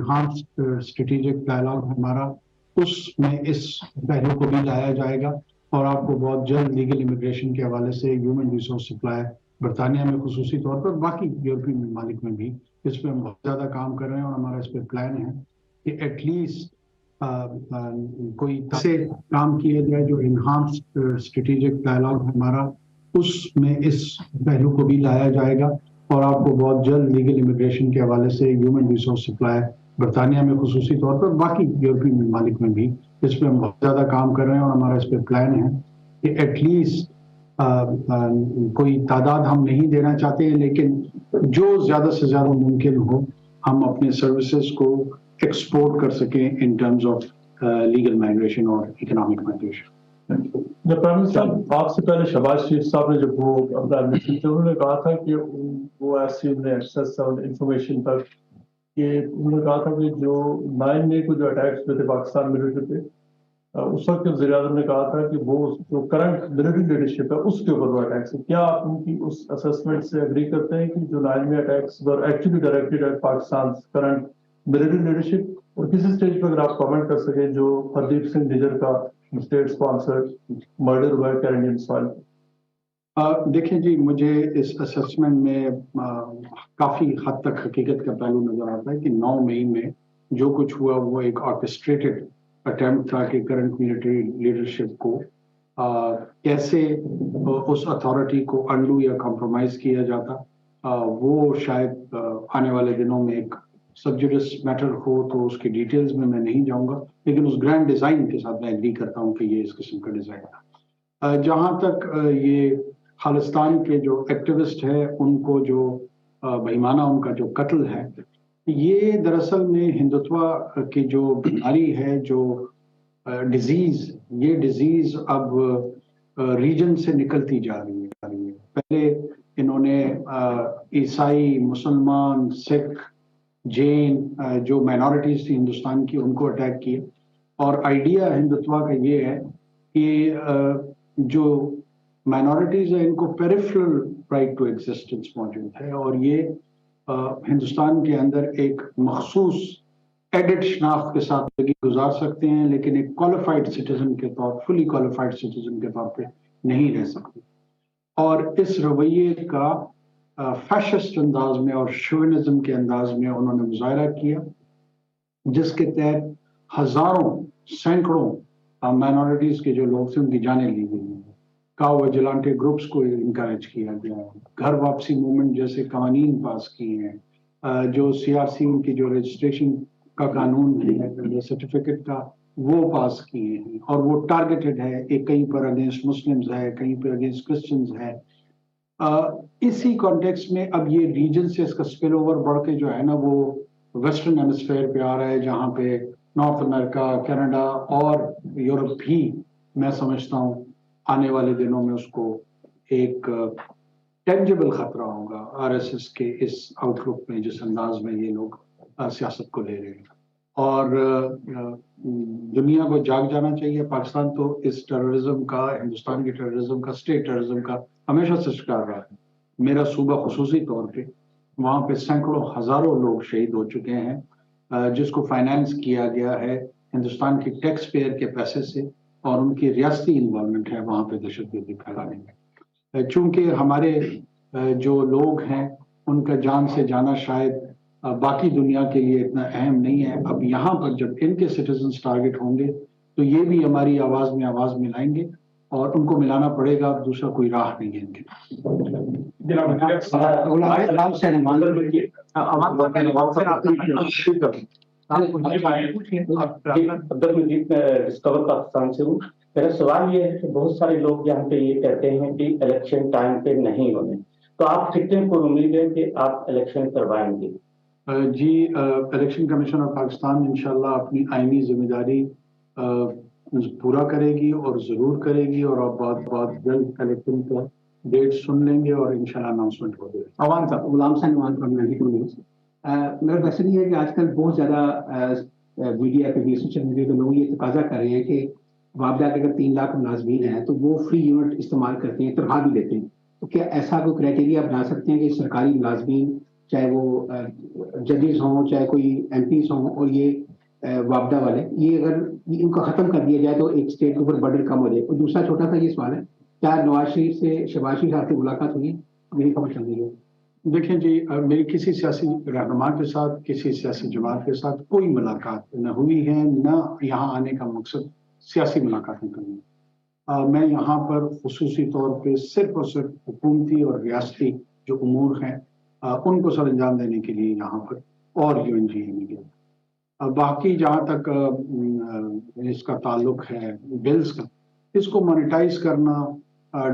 Enhanced strategic dialogue ہمارا، اس میں اس پہلو کو بھی لایا جائے گا اور آپ کو بہت جلد لیگل امیگریشن کے حوالے سے ہیومن ریسورس سپلائی برطانیہ میں خصوصی طور پر، باقی یورپین ممالک میں بھی اس پہ ہم بہت زیادہ کام کر رہے ہیں اور ہمارا اس پہ پلان ہے کہ ایٹ لیسٹ کوئی سے کام کیا جائے جو انہانسڈ اسٹریٹجک ڈائلاگ ہمارا، اس میں اس پہلو کو بھی لایا جائے گا اور آپ کو بہت جلد لیگل امیگریشن کے حوالے سے ہیومن ریسورس سپلائی برطانیہ میں خصوصی طور پر، باقی یورپین ممالک میں بھی اس پہ ہم بہت زیادہ کام کر رہے ہیں اور ہمارا اس پہ پلان ہے کہ ایٹ لیسٹ کوئی تعداد ہم نہیں دینا چاہتے ہیں، لیکن جو زیادہ سے زیادہ ممکن ہو ہم اپنے سروسز کو ایکسپورٹ کر سکیں in terms of legal migration اور اکنامک مائگریشن۔ پرائم صاحب، آپ سے پہلے شہباز شریف صاحب نے جب وہ اپنا ایڈمیشن تھے، انہوں نے کہا تھا کہ وہ ایسی ایکسیس انفارمیشن تک کہ انہوں نے کہا تھا کہ جو 9 مئی کو جو اٹیکس ہوئے تھے پاکستان ملٹری پہ، اس وقت وزیر اعظم نے کہا تھا کہ وہ جو کرنٹ ملٹری لیڈرشپ ہے اس کے اوپر وہ اٹیکس ہے۔ کیا آپ ان کی اس اسسمنٹ سے اگری کرتے ہیں کہ جو 9 May attacks were actually directed at Pakistan current military leadership? اور کسی اسٹیج پہ اگر آپ کامنٹ کر سکیں جو ہردیپ سنگھ نجر کا اسٹیٹ اسپانسر مرڈر ہوا ہے کینیڈین سوائل؟ دیکھیں جی، مجھے اس اسسمنٹ میں کافی حد تک حقیقت کا پہلو نظر آتا ہے کہ 9 مئی میں جو کچھ ہوا وہ ایک آرکسٹریٹڈ اٹیمپٹ تھا کہ کرنٹ ملٹری لیڈرشپ کو کیسے اس اتھارٹی کو انڈو یا کمپرومائز کیا جاتا۔ وہ شاید آنے والے دنوں میں ایک سبجوڈس میٹر ہو تو اس کی ڈیٹیلز میں نہیں جاؤں گا، لیکن اس گرینڈ ڈیزائن کے ساتھ میں ایگری کرتا ہوں کہ یہ اس قسم کا ڈیزائن تھا۔ جہاں تک یہ خالصتان کے جو ایکٹیوسٹ ہے ان کو جو بہیمانہ ان کا جو قتل ہے، یہ دراصل میں ہندوتوا کی جو بیماری ہے، جو ڈیزیز، یہ ڈیزیز اب ریجن سے نکلتی جا رہی ہے۔ پہلے انہوں نے عیسائی، مسلمان، سکھ، جین جو مائنورٹیز تھی ہندوستان کی ان کو اٹیک کیا، اور آئیڈیا ہندوتوا کا یہ ہے کہ جو مائنورٹیز ہیں ان کو پیریفرل رائٹ ٹو ایگزسٹنس موجود ہے، اور یہ ہندوستان کے اندر ایک مخصوص ایڈٹ شناخت کے ساتھ زندگی گزار سکتے ہیں، لیکن ایک کوالیفائڈ سٹیزن کے طور، فلی کوالیفائڈ سٹیزن کے طور پہ نہیں رہ سکتے۔ اور اس رویے کا فیشسٹ انداز میں اور شوونزم کے انداز میں انہوں نے مظاہرہ کیا، جس کے تحت ہزاروں، سینکڑوں مائنورٹیز کے جو لوگ تھے ان کی جانیں لی گئی ہیں۔ کاؤ ویجلانٹے گروپس کو انکریج کیا گیا، گھر واپسی موومنٹ جیسے قوانین پاس کیے ہیں، جو سی آر سی ان کی جو رجسٹریشن کا قانون ہے، سرٹیفکیٹ کا، وہ پاس کیے ہیں، اور وہ ٹارگیٹڈ ہے، ایک کہیں پر اگینسٹ مسلمز ہے، کہیں پر اگینسٹ کرسچنز ہے۔ اسی کانٹیکس میں اب یہ ریجن سے اس کا سپل اوور بڑھ کے جو ہے نا وہ ویسٹرن ہیمسفیئر پہ آ رہا ہے، جہاں پہ نارتھ امریکہ، کینیڈا اور یورپ بھی میں سمجھتا ہوں آنے والے دنوں میں اس کو ایک ٹینجبل خطرہ ہوگا آر ایس ایس کے اس آؤٹ لک میں، جس انداز میں یہ لوگ سیاست کو لے رہے ہیں۔ اور دنیا کو جاگ جانا چاہیے۔ پاکستان تو اس ٹیررزم کا، ہندوستان کے ٹیررزم کا، اسٹیٹ ٹیررزم کا ہمیشہ سے شکار رہا ہے۔ میرا صوبہ خصوصی طور پہ، وہاں پہ سینکڑوں ہزاروں لوگ شہید ہو چکے ہیں، جس کو فائنانس کیا گیا ہے ہندوستان کے ٹیکس پیئر کے پیسے سے، اور ان کی ریاستی انوالومنٹ ہے وہاں پہ دہشت گردی پھیلانے میں۔ چونکہ ہمارے جو لوگ ہیں ان کا جان سے جانا شاید باقی دنیا کے لیے اتنا اہم نہیں ہے، اب یہاں پر جب ان کے سٹیزنز ٹارگٹ ہوں گے تو یہ بھی ہماری آواز میں آواز ملائیں گے، اور ان کو ملانا پڑے گا، دوسرا کوئی راہ نہیں ہے ان کے۔ ڈسکور پاکستان سے ہوں۔ میرا سوال یہ ہے کہ بہت سارے لوگ یہاں پہ یہ کہتے ہیں کہ الیکشن ٹائم پہ نہیں ہونے، تو آپ کتنے پر امید ہے کہ آپ الیکشن کروائیں گے؟ جی، الیکشن کمیشن آف پاکستان انشاءاللہ اپنی آئینی ذمہ داری پورا کرے گی اور ضرور کرے گی، اور آپ بہت جلد الیکشن کا ڈیٹ سن لیں گے اور انشاءاللہ اناؤنسمنٹ ہو جائے گی۔ عوام صاحب، غلام صاحب عوام فرام نیوز۔ میرا کوشچن یہ ہے کہ آج کل بہت زیادہ میڈیا پہ بھی، سوشل میڈیا پہ لوگ یہ تقاضا کر رہے ہیں کہ معاملہ کے اگر 3 لاکھ ملازمین ہیں تو وہ فری یونٹ استعمال کرتے ہیں، تنخواہ بھی لیتے ہیں، تو کیا ایسا کوئی کرائٹیریا بنا سکتے ہیں کہ سرکاری ملازمین چاہے وہ ججز ہوں چاہے کوئی MPs ہوں اور یہ وابدہ والے، یہ اگر ان کو ختم کر دیا جائے تو ایک اسٹیٹ کے اوپر برڈن کم ہو جائے. اور دوسرا چھوٹا سا یہ سوال ہے، کیا نواز شریف سے شہباز شریف صاحب سے ملاقات ہوئی؟ میری خبر چل رہی ہے. دیکھیں جی، میری کسی سیاسی رہنما کے ساتھ، کسی سیاسی جماعت کے ساتھ کوئی ملاقات نہ ہوئی ہے، نہ یہاں آنے کا مقصد سیاسی ملاقاتیں کرنی. میں یہاں پر خصوصی طور پہ صرف اور صرف حکومتی اور ریاستی جو امور ہیں ان کو سر انجام دینے کے لیے یہاں پر اور UNGA میں گیا. باقی جہاں تک اس کا تعلق ہے بلز کا، اس کو مانیٹائز کرنا،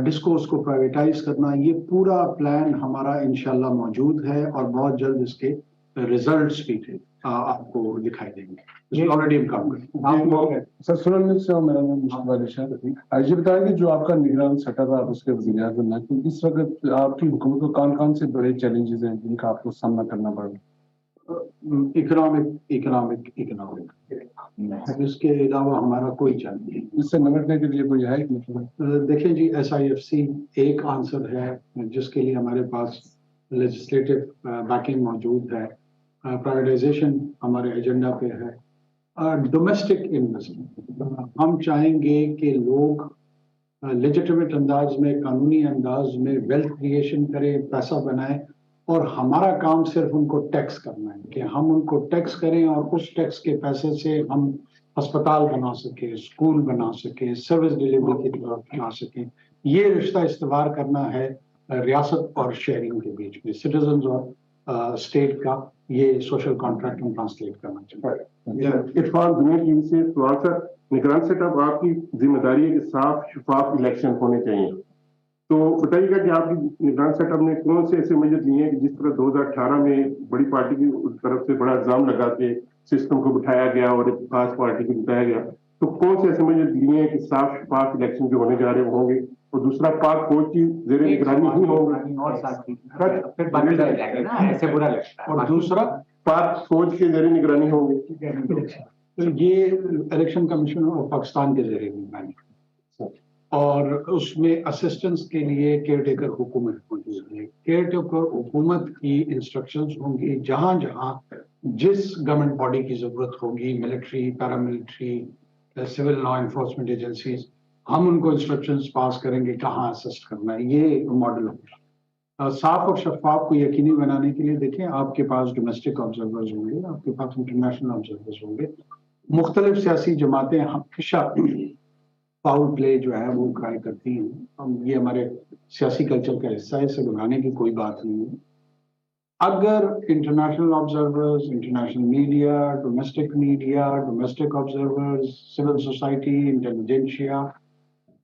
ڈسکورس کو پرائیویٹائز کرنا، یہ پورا پلان ہمارا انشاءاللہ موجود ہے اور بہت جلد اس کے ریزلٹس بھی آپ کو دکھائی دیں گے. آلریڈی ہم کام کریں. سر سنن سے میرا نام مشتاق علی شاہ. یہ بتائیں کہ جو آپ کا نگران سیٹ اپ ہے، آپ اس کے وزیر اعظم ہیں، تو اس وقت آپ کی حکومت کو کون سے بڑے چیلنجز ہیں جن کا آپ کو سامنا کرنا پڑ رہا ہے؟ اکنامک اس کے علاوہ ہمارا کوئی چیلنج نہیں. اس سے نمٹنے کے لیے کوئی ہے؟ دیکھیں جی، SIFC ایک آنسر ہے جس کے لیے ہمارے پاس لیجسلیٹو بیکنگ موجود ہے. پرائیویٹائزیشن ہمارے ایجنڈا پہ ہے. ڈومیسٹک انویسٹمنٹ ہم چاہیں گے کہ لوگ لیجیٹمیٹ انداز میں، قانونی انداز میں ویلتھ کریشن کریں، پیسہ بنائیں، اور ہمارا کام صرف ان کو ٹیکس کرنا ہے کہ ہم ان کو ٹیکس کریں اور اس ٹیکس کے پیسے سے ہم ہسپتال بنا سکیں، اسکول بنا سکیں، سروس ڈیلیوری کی طرف بنا سکیں. یہ رشتہ استوار کرنا ہے ریاست اور شہریوں کے بیچ میں، سٹیزنز اور اسٹیٹ کا. یہ سوشل کانٹریکٹ ہم ٹرانسلیٹ کرنا چاہتے ہیں. عرفان دنیا ٹی وی سے سوال. سر، نگران سیٹ اپ آپ کی ذمہ داری ہے کہ صاف شفاف الیکشن ہونے چاہیے، تو بتائیے گا کہ آپ کی نگران سیٹ اپ نے کون سے ایسے میجر لیے ہیں کہ جس طرح 2018 میں بڑی پارٹی کی طرف سے بڑا الزام لگا کے سسٹم کو بٹھایا گیا اور ایک خاص پارٹی کو بتایا گیا، تو کون سے ایسے میجر لیے ہیں کہ صاف شفاف الیکشن جو ہونے جا رہے وہ ہوں گے؟ اور دوسرا، پاک فوج کی زیر نگرانی ہی ہوگا. اور دوسرا، پاک فوج کے زیر نگرانی ہوں گے. یہ الیکشن کمیشن آف پاکستان کے ذریعے نگرانی، اور اس میں اسسٹنس کے لیے کیئر ٹیکر حکومت موجود ہے. کیئر ٹیکر حکومت کی انسٹرکشنز ہوں گی جہاں جہاں جس گورنمنٹ باڈی کی ضرورت ہوگی، military, paramilitary, civil law enforcement agencies, ہم ان کو انسٹرکشنز پاس کریں گے کہاں اسسٹ کرنا ہے. یہ ماڈل ہوگا. صاف اور شفاف کو یقینی بنانے کے لیے دیکھیں، آپ کے پاس ڈومیسٹک آبزرورز ہوں گے، آپ کے پاس انٹرنیشنل آبزرورز ہوں گے. مختلف سیاسی جماعتیں ہمیشہ فاؤل پلے جو ہے وہ ٹرائی کرتی ہیں. یہ ہمارے سیاسی کلچر کا حصہ ہے، اسے گھبرانے کی کوئی بات نہیں ہے. اگر international observers, international media, domestic observers, civil society, intelligentsia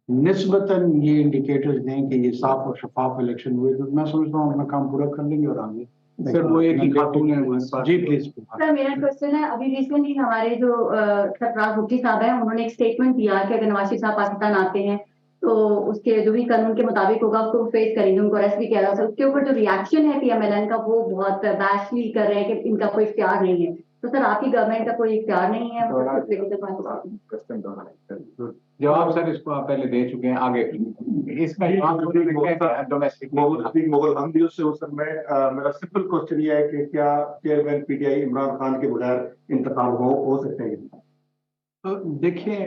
نسبتاً یہ انڈیکیٹرز دیں کہ یہ صاف اور شفاف الیکشن ہوئے، تو میں سمجھتا ہوں اپنا کام پورا کر لیں گے اور آگے. سر وہ ایک ہی خاتون ہے. جی پلیز. سر میرا کوشچن ہے، ابھی ریسنٹلی ہمارے جو سرفراز بھٹی صاحب ہیں انہوں نے ایک اسٹیٹمنٹ دیا کہ اگر نواز شریف صاحب پاکستان آتے ہیں تو اس کے جو بھی قانون کے مطابق ہوگا اس کو فیس کریں گے، ان کو اریسٹ بھی کیا جائے. اس کے اوپر جو ریئیکشن ہے PMLN کا وہ بہت بیشلی کر رہے ہیں کہ ان کا کوئی اختیار نہیں ہے. تو سر آپ کی گورنمنٹ کا کوئی اختیار نہیں ہے؟ جواب سر اس کو آپ پہلے دے چکے ہیں. آگے اس کا مغل حمدی سے ہو. سر میرا سمپل کوشچن یہ ہے کہ کیا چیئرمین PTI عمران خان کے بغیر انتخاب ہو سکتے ہیں؟ دیکھیں،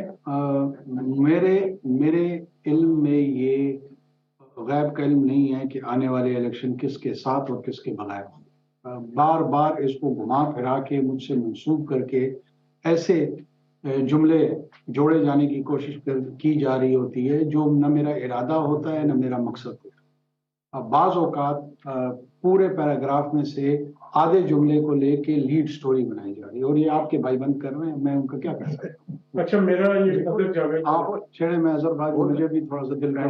میرے علم میں یہ غیب کا علم نہیں ہے کہ آنے والے الیکشن کس کے ساتھ اور کس کے بغیر. بار بار اس کو گھما پھرا کے مجھ سے منسوب کر کے ایسے جملے جوڑے جانے کی کوشش کی جا رہی ہوتی ہے جو نہ میرا ارادہ ہوتا ہے نہ میرا مقصد ہوتا ہے. بعض اوقات پورے پیراگراف میں سے آدھے جملے کو لے کے لیڈ سٹوری بنائی جا رہی ہے، اور یہ آپ کے بھائی بند کر رہے ہیں، میں ان کا کیا کر سکتا ہوں. اچھا، میرا یہ آپ چھیڑے میں اظہر بھائی، مجھے بھی تھوڑا سا دل آپ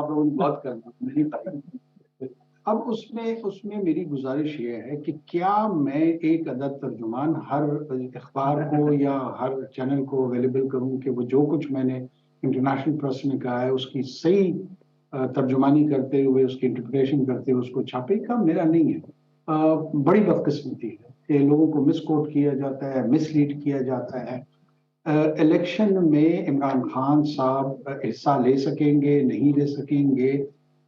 لوگوں بات کرنا نہیں. اب اس میں میری گزارش یہ ہے کہ کیا میں ایک عدد ترجمان ہر اخبار کو یا ہر چینل کو اویلیبل کروں کہ وہ جو کچھ میں نے انٹرنیشنل پریس میں کہا ہے اس کی صحیح ترجمانی کرتے ہوئے، اس کی انٹرپریشن کرتے ہوئے اس کو چھاپے؟ کا میرا نہیں ہے. بڑی بدقسمتی ہے کہ لوگوں کو مس کوٹ کیا جاتا ہے، مس لیڈ کیا جاتا ہے. الیکشن میں عمران خان صاحب حصہ لے سکیں گے، نہیں لے سکیں گے،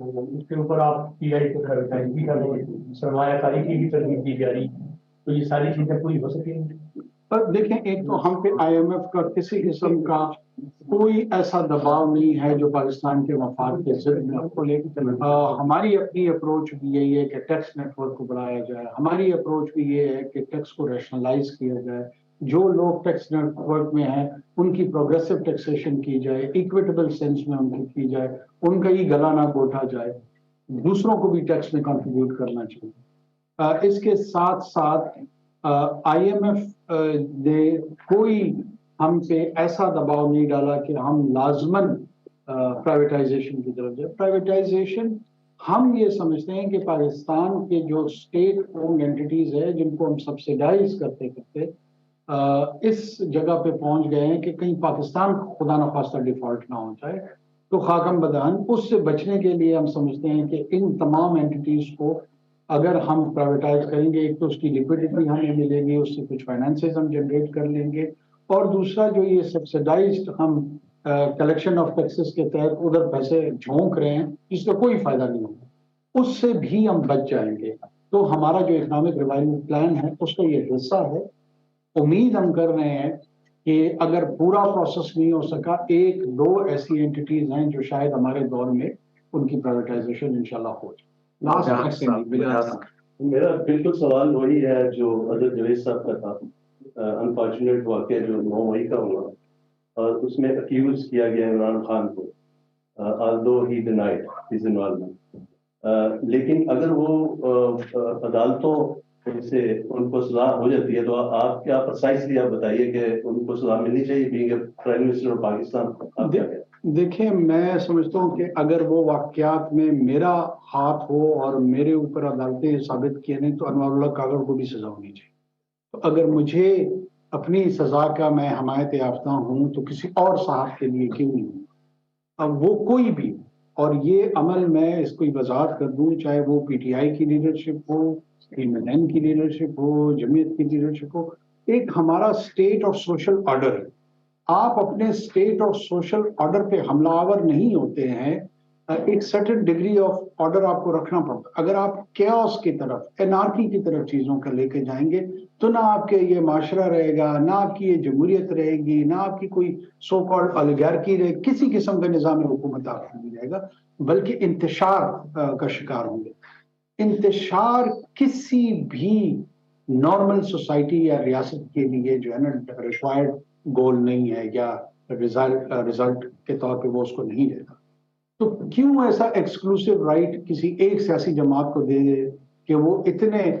تو اس کے اوپر آپ پی آئی کو ایڈورٹائز بھی کر رہے ہیں، سرمایہ کاری کی بھی ترغیب دی جا رہی ہے، تو یہ ساری چیزیں پوری ہو سکیں گی؟ پر دیکھیں، ایک تو ہم پہ آئی ایم ایف کا کسی قسم کا کوئی ایسا دباؤ نہیں ہے جو پاکستان کے مفاد کے ضد میں ہماری اپنی اپروچ بھی یہی ہے کہ ٹیکس نیٹ ورک کو بڑھایا جائے، ہماری اپروچ بھی یہ ہے کہ ٹیکس کو ریشنلائز کیا جائے، جو لوگ ٹیکس نیٹ ورک میں ہیں ان کی پروگریسو ٹیکسیشن کی جائے، ایکویٹیبل سینس میں ان کی جائے، ان کا یہ گلا نہ گھونٹا جائے، دوسروں کو بھی ٹیکس میں کنٹریبیوٹ کرنا چاہیے۔ اس کے ساتھ ساتھ آئی ایم ایف نے کوئی ہم پہ ایسا دباؤ نہیں ڈالا کہ ہم لازماً پرائیویٹائزیشن کی طرف جائیں۔ پرائیویٹائزیشن ہم یہ سمجھتے ہیں کہ پاکستان کے جو اسٹیٹ اونڈ اینٹیز ہے جن کو ہم سبسیڈائز کرتے کرتے اس جگہ پہ پہنچ گئے ہیں کہ کہیں پاکستان خدا نخواستہ ڈیفالٹ نہ ہو جائے، تو خاکم بدہن اس سے بچنے کے لیے ہم سمجھتے ہیں کہ ان تمام اینٹیز کو اگر ہم پرائیویٹائز کریں گے، ایک تو اس کی لیکوڈیٹی ہمیں ملے گی، اس سے کچھ فائنانسز ہم جنریٹ کر لیں گے، اور دوسرا جو یہ سبسیڈائزڈ ہم کلیکشن آف ٹیکسز کے تحت ادھر پیسے جھونک رہے ہیں جس کا کوئی فائدہ نہیں ہوگا، اس سے بھی ہم بچ جائیں گے۔ تو ہمارا جو اکنامک ریوائول پلان ہے اس کا یہ حصہ ہے۔ امید ہم کر رہے ہیں کہ اگر پورا پروسیس نہیں ہو سکا، ایک دو ایسی اینٹیز ہیں جو شاید ہمارے دور میں ان کی پرائیویٹائزیشن انشاءاللہ ہو جائے۔ میرا بالکل سوال وہی ہے جو حضرت جوید صاحب کا تھا۔ انفارچونیٹ واقعہ جو 9 مئی کا ہوا اور اس میں اکیوز کیا گیا عمران خان کو، although he denied his involvement، لیکن اگر وہ عدالتوں سے ان کو سزا ہو جاتی ہے تو آپ کیا پرسائزلی آپ بتائیے کہ ان کو سزا ملنی چاہیے being a prime minister of Pakistan? دیکھیں، میں سمجھتا ہوں کہ اگر وہ واقعات میں میرا ہاتھ ہو اور میرے اوپر عدالتیں ثابت کیے نہیں تو انوار اللہ کاکڑ کو بھی سزا ہونی چاہیے۔ تو اگر مجھے اپنی سزا کا میں حمایت یافتہ ہوں تو کسی اور صاحب کے لیے کیوں نہیں ہوں؟ اب وہ کوئی بھی، اور یہ عمل میں اس کو وضاحت کر دوں، چاہے وہ پی ٹی آئی کی لیڈرشپ ہو، MNN کی لیڈرشپ ہو، جمعیت کی لیڈرشپ ہو، ایک ہمارا اسٹیٹ اور سوشل آرڈر ہے۔ آپ اپنے اسٹیٹ اور سوشل آرڈر پہ حملہ آور نہیں ہوتے ہیں، ایک سرٹن ڈگری آف آرڈر آپ کو رکھنا پڑتا۔ اگر آپ کیوس کی طرف، انارکی کی طرف چیزوں کا لے کے جائیں گے تو نہ آپ کے یہ معاشرہ رہے گا، نہ آپ کی یہ جمہوریت رہے گی، نہ آپ کی کوئی سو کالڈ الیگارکی رہے، کسی قسم کا نظام حکومت آپ نہیں رہے گا، بلکہ انتشار کا شکار ہوں گے۔ انتشار کسی بھی نارمل سوسائٹی یا ریاست کے لیے جو ہے نا ریکوائرڈ گول نہیں ہے، یا رزلٹ کے طور پہ وہ اس کو نہیں دیتا۔ تو کیوں ایسا ایکسکلوسیو رائٹ کسی ایک سیاسی جماعت کو دے دے کہ وہ اتنے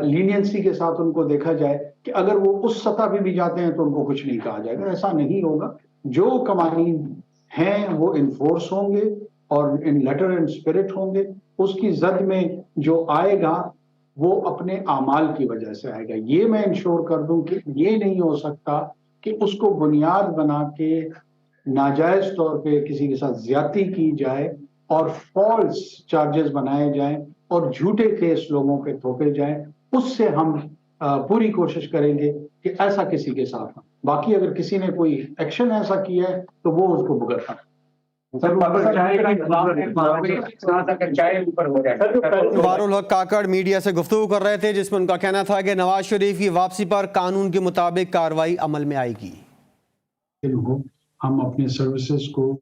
لینینسی کے ساتھ ان کو دیکھا جائے کہ اگر وہ اس سطح پہ بھی جاتے ہیں تو ان کو کچھ نہیں کہا جائے گا؟ ایسا نہیں ہوگا۔ جو قوانین ہیں وہ انفورس ہوں گے اور ان لیٹر اینڈ اسپرٹ ہوں گے۔ اس کی زد میں جو آئے گا وہ اپنے اعمال کی وجہ سے آئے گا۔ یہ میں انشور کر دوں کہ یہ نہیں ہو سکتا کہ اس کو بنیاد بنا کے ناجائز طور پہ کسی کے ساتھ زیادتی کی جائے اور فالس چارجز بنائے جائیں اور جھوٹے کیس لوگوں پہ تھوپے جائیں۔ اس سے ہم پوری کوشش کریں گے کہ ایسا کسی کے ساتھ نہ۔ باقی اگر کسی نے کوئی ایکشن ایسا کیا ہے تو وہ اس کو بھگتنا۔ انوار الحق کاکڑ میڈیا سے گفتگو کر رہے تھے جس میں ان کا کہنا تھا کہ نواز شریف کی واپسی پر قانون کے مطابق کارروائی عمل میں آئے گی۔ ہم اپنے سروسز کو